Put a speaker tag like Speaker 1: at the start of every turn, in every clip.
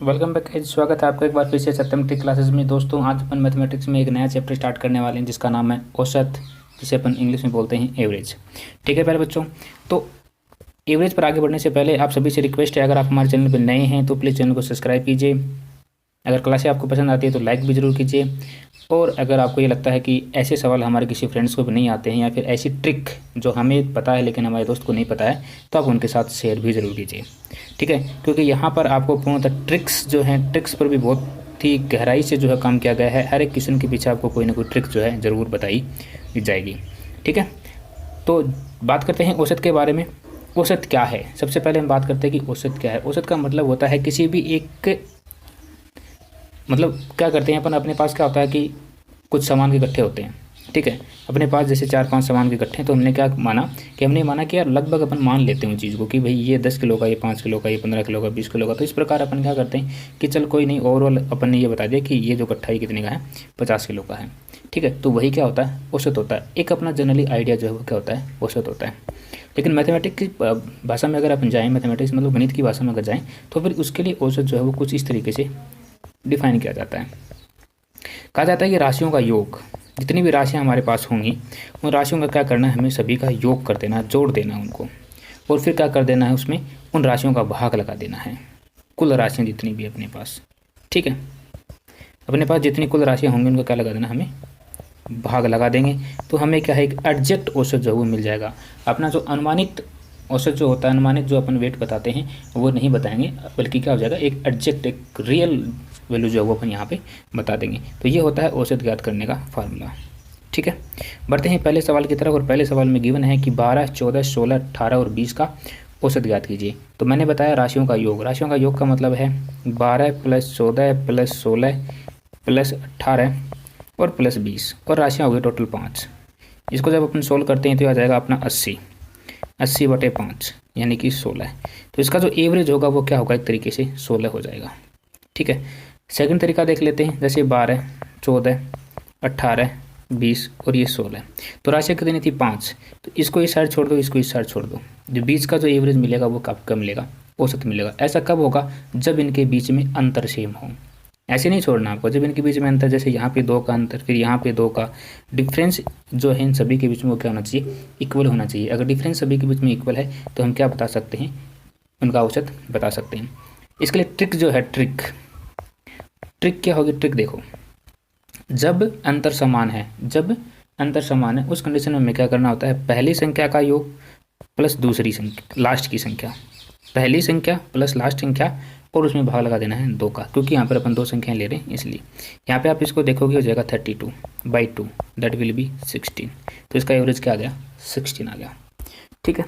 Speaker 1: Welcome back guys. स्वागत है आपका एक बार फिर से सत्यम ट्रिक क्लासेस में। दोस्तों आज अपन मैथमेटिक्स में एक नया चैप्टर स्टार्ट करने वाले हैं जिसका नाम है औसत, जिसे अपन इंग्लिश में बोलते हैं एवरेज। ठीक है प्यारे बच्चों, तो एवरेज पर आगे बढ़ने से पहले आप सभी से रिक्वेस्ट है, अगर आप हमारे चैनल पर नए हैं तो प्लीज़ चैनल को सब्सक्राइब कीजिए। अगर क्लासें आपको पसंद आती है तो लाइक भी ज़रूर कीजिए। और अगर आपको ये लगता है कि ऐसे सवाल हमारे किसी फ्रेंड्स को भी नहीं आते हैं या फिर ऐसी ट्रिक जो हमें पता है लेकिन हमारे दोस्त को नहीं पता है, तो आप उनके साथ शेयर भी ज़रूर कीजिए। ठीक है, क्योंकि यहाँ पर आपको पूर्णतः ट्रिक्स जो हैं, ट्रिक्स पर भी बहुत ही गहराई से जो है काम किया गया है। हर एक क्वेश्चन के पीछे आपको कोई ना कोई ट्रिक जो है ज़रूर बताई जाएगी। ठीक है, तो बात करते हैं औसत के बारे में। औसत क्या है? सबसे पहले हम बात करते हैं कि औसत क्या है। औसत का मतलब होता है किसी भी एक, मतलब क्या करते हैं अपन, अपने पास क्या होता है कि कुछ सामान के इकट्ठे होते हैं। ठीक है, अपने पास जैसे 4-5 सामान के इकट्ठे हैं, तो हमने क्या माना कि हमने माना कि यार लगभग अपन मान लेते हैं उन चीज़ को कि भाई ये 10 किलो का, ये 5 किलो का, ये 15 किलो का, 20 किलो का। तो इस प्रकार अपन क्या करते हैं कि चल कोई नहीं, ओवरऑल अपन ने ये बता दिया कि ये जो इकट्ठा कितने का है, 50 किलो का है। ठीक है, तो वही क्या होता है, औसत होता है। एक अपना जनरली आइडिया जो है वो क्या होता है, औसत होता है। लेकिन मैथमेटिक्स की भाषा में अगर अपन जाएँ, मैथमेटिक्स मतलब गणित की भाषा में अगर जाएँ, तो फिर उसके लिए औसत जो है वो कुछ इस तरीके से डिफाइन किया जाता है। कहा जाता है कि राशियों का योग, जितनी भी राशियां हमारे पास होंगी उन राशियों का क्या करना है, हमें सभी का योग कर देना है, जोड़ देना है उनको। और फिर क्या कर देना है, उसमें उन राशियों का भाग लगा देना है। कुल राशियां जितनी भी अपने पास, ठीक है, अपने पास जितनी कुल राशियां होंगी उनका क्या लगा देना, हमें भाग लगा देंगे। तो हमें क्या है, एक एडजेक्ट औसत जो वो मिल जाएगा। अपना जो अनुमानित औसत जो होता है, अनुमानित जो अपन वेट बताते हैं वो नहीं बताएंगे, बल्कि क्या हो जाएगा, एक एडजेक्ट, एक रियल वैल्यू जो है वो अपन यहाँ पे बता देंगे। तो ये होता है औसत ज्ञात करने का फार्मूला। ठीक है, बढ़ते हैं पहले सवाल की तरफ। और पहले सवाल में गिवन है कि 12, 14, 16, 18 और 20 का औसत ज्ञात कीजिए। तो मैंने बताया राशियों का योग। राशियों का योग का मतलब है 12 + 14 + 16 + 18 और + 20, और राशियाँ हो गई टोटल 5। इसको जब अपन सोल्व करते हैं तो आ जाएगा अपना 80/5 यानी कि 16। तो इसका जो एवरेज होगा वो क्या होगा, एक तरीके से 16 हो जाएगा। ठीक है, सेकंड तरीका देख लेते हैं। जैसे 12, 14, 18, 20 और ये 16, तो राशि कितनी थी, 5। तो इसको इस साइड छोड़ दो, इसको इस साइड छोड़ दो। जो बीच का जो एवरेज मिलेगा वो कब मिलेगा, औसत मिलेगा। ऐसा कब होगा, जब इनके बीच में अंतर सेम हो। ऐसे नहीं छोड़ना आपको, जब इनके बीच में अंतर, जैसे यहाँ पे 2 का अंतर, फिर यहाँ पे 2 का डिफरेंस जो है इन सभी के बीच में वो क्या होना चाहिए, इक्वल होना चाहिए। अगर डिफरेंस सभी के बीच में इक्वल है तो हम क्या बता सकते हैं, उनका औसत बता सकते हैं। इसके लिए ट्रिक जो है, ट्रिक क्या होगी, ट्रिक देखो। जब अंतर समान है, जब अंतर समान है उस कंडीशन में हमें क्या करना होता है, पहली संख्या का योग प्लस दूसरी संख्या, लास्ट की संख्या, पहली संख्या प्लस लास्ट संख्या, और उसमें भाग लगा देना है 2 का, क्योंकि यहाँ पर अपन 2 संख्याएं ले रहे हैं इसलिए। यहाँ पे आप इसको देखोगे हो जाएगा 32/2, दैट विल बी 16। तो इसका एवरेज क्या आ गया, 16 आ गया। ठीक है,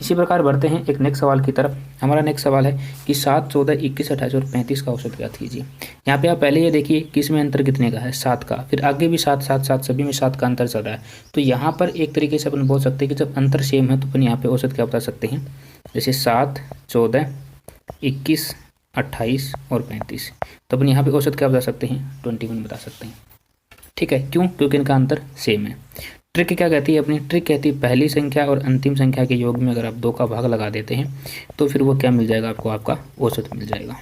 Speaker 1: इसी प्रकार बढ़ते हैं एक नेक्स्ट सवाल की तरफ। हमारा नेक्स्ट सवाल है कि 7, 14, 21, 28 और 35 का औसत ज्ञात कीजिए। यहाँ पे आप पहले ये देखिए कि इसमें अंतर कितने का है, 7 का, फिर आगे भी 7, 7, 7, सभी में 7 का अंतर चल रहा है। तो यहाँ पर एक तरीके से अपन बोल सकते हैं कि जब अंतर सेम है तो अपन यहाँ पे औसत क्या बता सकते हैं, जैसे 7, 14, 21, 28 और 35, तो अपन यहाँ पे औसत क्या बता सकते हैं, 21 बता सकते हैं। ठीक है, क्यों, क्योंकि इनका अंतर सेम है। ट्रिक क्या कहती है, अपनी ट्रिक कहती है पहली संख्या और अंतिम संख्या के योग में अगर आप 2 का भाग लगा देते हैं तो फिर वो क्या मिल जाएगा आपको, आपका औसत मिल जाएगा।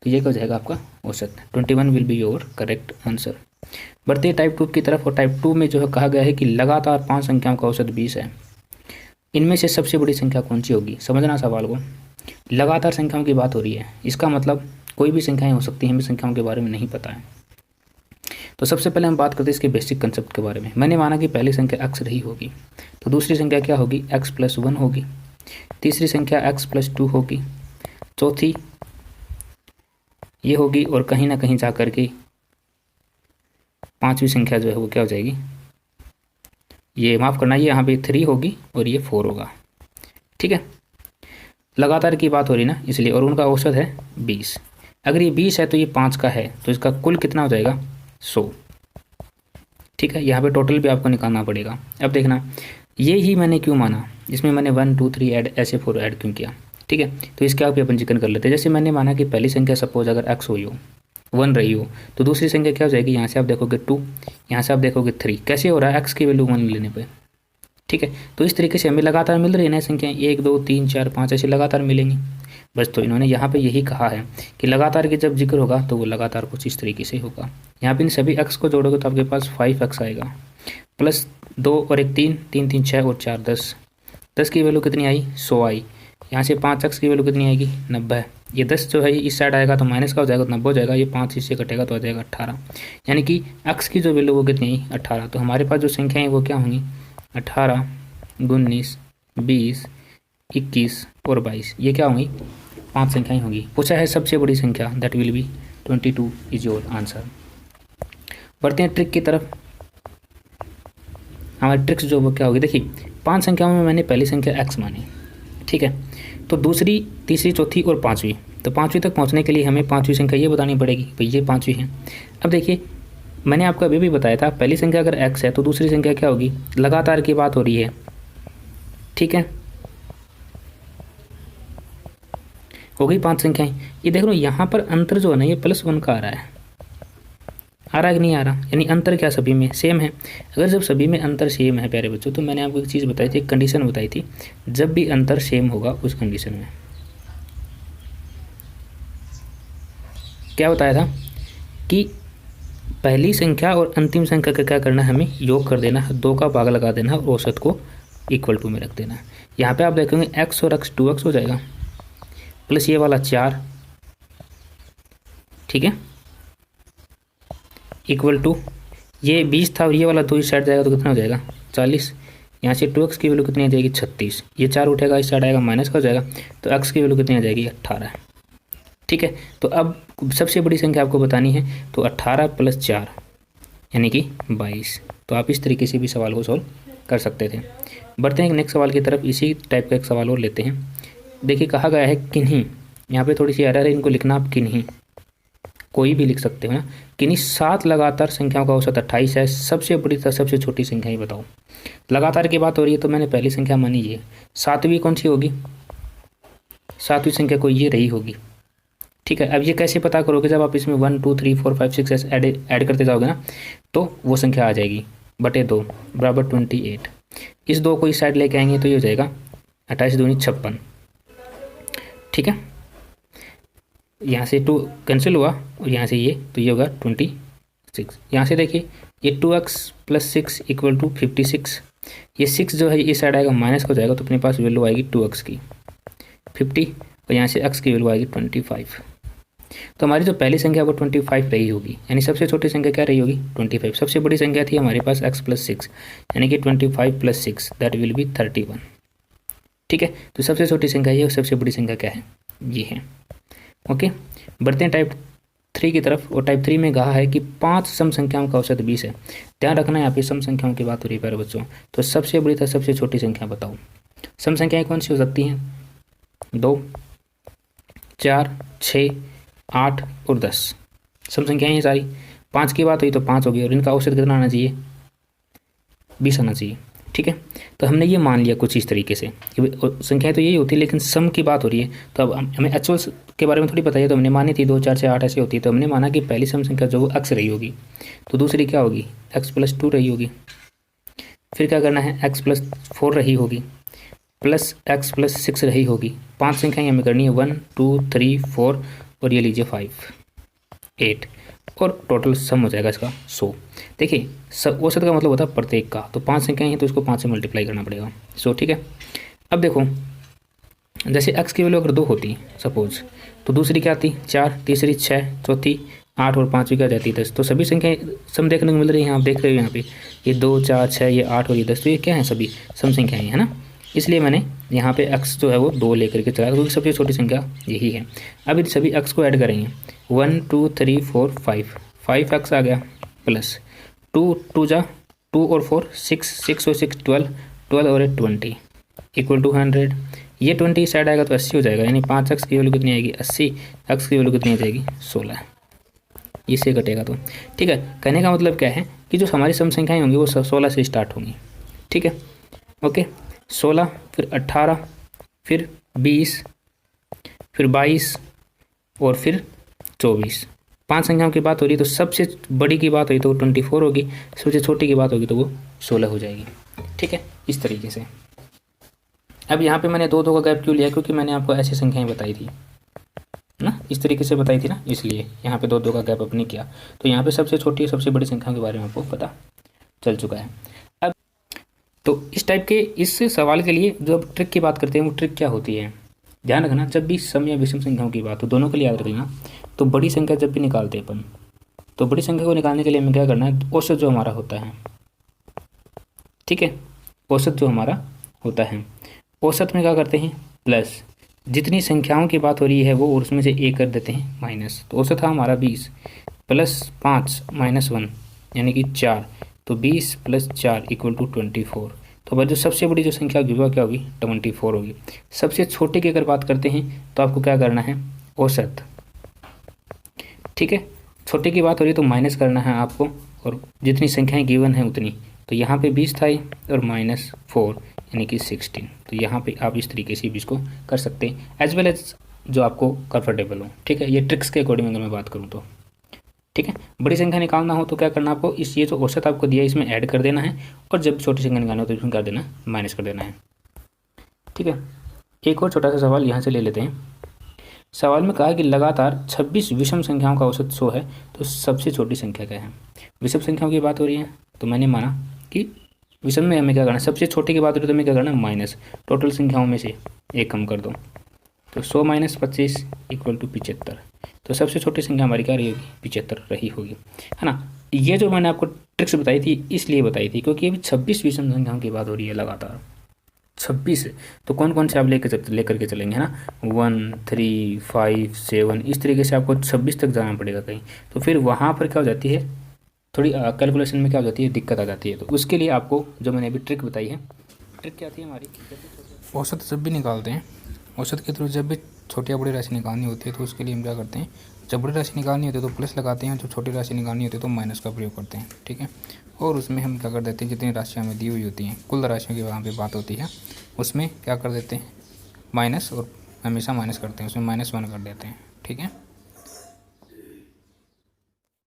Speaker 1: तो ये क्या हो जाएगा आपका औसत, 21 will be your correct answer. बढ़ते हैं टाइप 2 की तरफ। और टाइप 2 में जो है कहा गया है कि लगातार 5 संख्याओं का औसत 20 है। इनमें से सबसे बड़ी संख्या कौन सी होगी, समझना सवाल को। लगातार संख्याओं की बात हो रही है, इसका मतलब कोई भी संख्याएं हो सकती हैं, हमें संख्याओं के बारे में नहीं पता है। तो सबसे पहले हम बात करते हैं इसके बेसिक कंसेप्ट के बारे में। मैंने माना कि पहली संख्या x रही होगी, तो दूसरी संख्या क्या होगी, x+1 होगी, तीसरी संख्या x+2 होगी, चौथी ये होगी, और कहीं ना कहीं जा कर के पांचवी संख्या जो है वो क्या हो जाएगी, ये माफ़ करना, ये यहाँ पे 3 होगी और ये 4 होगा। ठीक है, लगातार की बात हो रही ना इसलिए, और उनका औसत है 20। अगर ये 20 है तो ये 5 का है, तो इसका कुल कितना हो जाएगा, 100। ठीक है, यहाँ पे टोटल भी आपको निकालना पड़ेगा। अब देखना, ये ही मैंने क्यों माना, इसमें मैंने 1, 2, 3 ऐड, ऐसे 4 ऐड क्यों किया। ठीक है, तो इसका भी अपन जिक्र कर लेते हैं। जैसे मैंने माना कि पहली संख्या सपोज अगर x हुई हो, 1 रही हो, तो दूसरी संख्या क्या हो जाएगी, यहाँ से आप देखोगे 2, यहाँ से आप देखोगे 3। कैसे हो रहा है, x की वैल्यू 1 लेने पर। ठीक है, तो इस तरीके से हमें लगातार मिल रही है ना संख्याएँ, 1, 2, 3, 4, 5 ऐसे लगातार मिलेंगी। बस। तो इन्होंने यहाँ पे यही कहा है कि लगातार के जब जिक्र होगा तो वो लगातार कुछ इस तरीके से होगा। यहाँ पे इन सभी एक्स को जोड़ोगे तो आपके पास 5x आएगा, प्लस 2 और 1 3, 3 3 6 और 4 10। 10 की वैल्यू कितनी आई? 100 आई। यहाँ से 5x की वैल्यू कितनी आएगी? 90। ये 10 जो है इस साइड आएगा तो माइनस का हो जाएगा तो 90 हो जाएगा। ये 5 इससे कटेगा तो आ जाएगा 18। यानी कि x की जो वैल्यू वो कितनी आई? 18। तो हमारे पास जो संख्या है वो क्या होंगी? 18, 19, 20, 21 और 22। ये क्या होंगी? 5 संख्याएं होंगी। पूछा है सबसे बड़ी संख्या, that will be 22 is your answer. बढ़ते हैं ट्रिक की तरफ। हमारी ट्रिक्स जो वो क्या होगी? देखिए 5 संख्याओं में मैंने पहली संख्या x मानी, ठीक है। तो दूसरी, तीसरी, चौथी और पाँचवीं, तो पाँचवीं तक पहुंचने के लिए हमें पाँचवीं संख्या ये बतानी पड़ेगी भाई ये पाँचवीं है। अब देखिए मैंने आपको अभी भी बताया था पहली संख्या अगर x है तो दूसरी संख्या क्या होगी? लगातार की बात हो रही है, ठीक है। हो गई 5 संख्याएं। ये देख लो यहाँ पर अंतर जो है ना ये +1 का आ रहा है। आ रहा है कि नहीं आ रहा? यानी अंतर क्या सभी में सेम है। अगर जब सभी में अंतर सेम है प्यारे बच्चों, तो मैंने आपको एक चीज़ बताई थी, एक कंडीशन बताई थी, जब भी अंतर सेम होगा उस कंडीशन में क्या बताया था कि पहली संख्या और अंतिम संख्या का क्या करना है? हमें योग कर देना है, 2 का भाग लगा देना और औसत को =2 में रख देना है। यहाँ पे आप देखेंगे x और x 2x हो जाएगा, प्लस ये वाला 4, ठीक है, =, ये 20 था और ये वाला 2 इस साइड जाएगा तो कितना हो जाएगा? 40। यहाँ से 2x की वैल्यू कितनी आ जाएगी? 36। ये 4 उठेगा इस साइड आएगा माइनस का हो जाएगा तो x की वैल्यू कितनी आ जाएगी? 18, ठीक है। तो अब सबसे बड़ी संख्या आपको बतानी है, तो 18 + 4 यानी कि 22। तो आप इस तरीके से भी सवाल को सॉल्व कर सकते थे। बढ़ते हैं नेक्स्ट सवाल की तरफ। इसी टाइप का एक सवाल और लेते हैं। देखिए कहा गया है किन्हीं, यहाँ पे थोड़ी सी एरर है, इनको लिखना आप किन्हीं, कोई भी लिख सकते हो ना। किन्हीं 7 लगातार संख्याओं का औसत 28 है, सबसे बड़ी तथा सबसे छोटी संख्या ही बताओ। लगातार की बात हो रही है तो मैंने पहली संख्या मानी ये, 7वीं कौन सी होगी? 7वीं संख्या कोई ये रही होगी, ठीक है। अब ये कैसे पता करोगे? जब आप इसमें 1 2 3 4 5 6 ऐड करते जाओगे ना तो वो संख्या आ जाएगी, /2 बराबर 28। इस 2 को इस साइड लेके आएंगे तो ये हो जाएगा 28 दूनी 56, ठीक है। यहाँ से 2 कैंसिल हुआ और यहाँ से ये, तो ये होगा 26। यहाँ से देखिए ये 2x + 6 = 56। ये 6 जो है इस साइड आएगा माइनस हो जाएगा तो अपने पास वैल्यू आएगी 2x की 50 और यहाँ से x की वैल्यू आएगी 25। तो हमारी जो पहली संख्या वो 25 रही होगी, यानी सबसे छोटी संख्या क्या रही होगी? 25। सबसे बड़ी संख्या थी हमारे पास x + 6 यानी कि 25 + 6 दैट विल बी 31, ठीक है। तो सबसे छोटी संख्या ये और सबसे बड़ी संख्या क्या है? ये है, ओके। बढ़ते हैं टाइप 3 की तरफ। और टाइप 3 में कहा है कि 5 सम संख्याओं का औसत 20 है। ध्यान रखना यहाँ पे सम संख्याओं की बात हो रही है प्यारे बच्चों। तो सबसे बड़ी तथा सबसे छोटी संख्या बताओ। सम संख्याएं कौन सी हो सकती हैं? 2, 4, 6, 8 और 10 सम संख्याएं हैं सारी। 5 की बात हुई तो 5 होगी और इनका औसत कितना आना चाहिए? 20 आना चाहिए, ठीक है। तो हमने ये मान लिया कुछ इस तरीके से कि संख्याएं तो यही होती है लेकिन सम की बात हो रही है। तो अब हमें एक्चुअल के बारे में थोड़ी पता है, तो हमने मानी थी 2, 4, 6, 8 ऐसे होती है। तो हमने माना कि पहली सम संख्या जो वो x रही होगी, तो दूसरी क्या होगी? x + 2 रही होगी। फिर क्या करना है? x + 4 रही होगी, प्लस x + 6 रही होगी। 5 संख्याएँ हमें करनी है, 1 2 3 4 और ये लीजिए 5 8 और टोटल सम हो जाएगा इसका 100। देखिए औसत का मतलब होता है प्रत्येक का, तो 5 संख्याएं हैं तो इसको 5 से मल्टीप्लाई करना पड़ेगा 100, ठीक है। अब देखो जैसे x की वैल्यू अगर 2 होती सपोज, तो दूसरी क्या आती? 4, तीसरी 6, चौथी 8 और पाँचवीं क्या जाती 10। तो सभी संख्याएं सम देखने को मिल रही हैं, आप देख रहे हो यहाँ पे ये 2 4 6 ये 8 और ये 10, तो ये क्या है? सभी सम संख्याएँ है ना। इसलिए मैंने यहाँ पे x जो है वो 2 लेकर के चला, क्योंकि सबसे छोटी संख्या यही है। अब इन सभी x को ऐड करेंगे, 1 2 3 4 5x आ गया, प्लस 2 2 जा 2 और 4 6 6 और 6 12 और 8 20 = 100। ये 20 साइड आएगा तो 80 हो जाएगा, यानी 5x की वैल्यू कितनी आएगी? 80। x की वैल्यू कितनी आ जाएगी? 16। इससे घटेगा तो, ठीक है। कहने का मतलब क्या है कि जो हमारी सम संख्याएँ होंगी वो 16 से स्टार्ट होंगी, ठीक है, ओके। 16 फिर 18 फिर 20 फिर 22 और फिर 24। 5 संख्याओं की बात हो रही है तो सबसे बड़ी की बात हुई तो वो 24 होगी, सबसे छोटी की बात होगी तो वो 16 हो जाएगी, ठीक है। इस तरीके से अब यहाँ पे मैंने दो दो का गैप क्यों लिया, क्योंकि मैंने आपको ऐसी संख्याएं बताई थी ना, इस तरीके से बताई थी ना, इसलिए यहाँ पे दो दो का गैप अपने किया। तो यहाँ पे सबसे छोटी और सबसे बड़ी संख्या के बारे में आपको पता चल चुका है। अब तो इस टाइप के इस सवाल के लिए जो अब ट्रिक की बात करते हैं वो ट्रिक क्या होती है, ध्यान रखना। जब भी सम या विषम संख्याओं की बात हो, दोनों के लिए याद रख लेना। तो बड़ी संख्या जब भी निकालते हैं अपन, तो बड़ी संख्या को निकालने के लिए हमें क्या करना है, औसत जो हमारा होता है, ठीक है, औसत जो हमारा होता है, औसत में क्या करते हैं प्लस, जितनी संख्याओं की बात हो रही है वो, और उसमें से एक कर देते हैं माइनस। तो औसत था हमारा 20 प्लस 5 माइनस 1 यानी कि 4, तो 20 प्लस 4 इक्वल टू 24। तो भाई जो सबसे बड़ी जो संख्या होगी वो क्या होगी, 24 होगी। सबसे छोटे की अगर बात करते हैं तो आपको क्या करना है, औसत, ठीक है, छोटे की बात हो रही है तो माइनस करना है आपको, और जितनी संख्याएं गिवन है उतनी। तो यहाँ पे 20 था और -4 यानी कि 16। तो यहाँ पे आप इस तरीके से भी इसको कर सकते हैं, एज वेल एज जो आपको कंफर्टेबल हो, ठीक है। ये ट्रिक्स के अकॉर्डिंग अगर मैं बात करूँ तो, ठीक है। बड़ी संख्या निकालना हो तो क्या करना आपको, इस ये जो औसत आपको दिया है इसमें ऐड कर देना है, और जब छोटी संख्या निकालना हो तो इसमें कर देना, माइनस कर देना है, ठीक है। एक और छोटा सा सवाल यहाँ से ले लेते हैं। सवाल में कहा कि लगातार 26 विषम संख्याओं का औसत 100 है, तो सबसे छोटी संख्या क्या है। विषम संख्याओं की बात हो रही है, तो मैंने माना कि विषम में हमें क्या करना है, सबसे छोटी की बात हो रही है तो हमें क्या करना है, माइनस, टोटल संख्याओं में से एक कम कर दो। तो 100 माइनस 25 इक्वल टू 75। तो सबसे छोटी संख्या हमारी क्या रही होगी, 75 रही होगी, है ना। ये जो मैंने आपको ट्रिक्स बताई थी इसलिए बताई थी क्योंकि अभी 26 विषम संख्याओं की बात हो रही है लगातार, 26। तो कौन कौन से आप लेकर के चलेंगे, है ना, 1 3 5 7, इस तरीके से आपको 26 तक जाना पड़ेगा कहीं। तो फिर वहाँ पर क्या हो जाती है, थोड़ी कैलकुलेशन में क्या हो जाती है, दिक्कत आ जाती है। तो उसके लिए आपको जो मैंने अभी ट्रिक बताई है, ट्रिक क्या थी हमारी, औसत जब भी निकालते हैं, औसत के थ्रू जब भी छोटी या बड़ी राशि निकालनी होती है तो उसके लिए हम क्या करते हैं, जब बड़ी राशि निकालनी होती है तो प्लस लगाते हैं, जब छोटी राशि निकालनी होती है तो माइनस का प्रयोग करते हैं, ठीक है। और उसमें हम क्या कर देते हैं, जितनी राशियाँ हमें दी हुई होती हैं, कुल राशियों की वहाँ पे बात होती है, उसमें क्या कर देते हैं, माइनस, और हमेशा माइनस करते हैं, उसमें -1 कर देते हैं, ठीक है।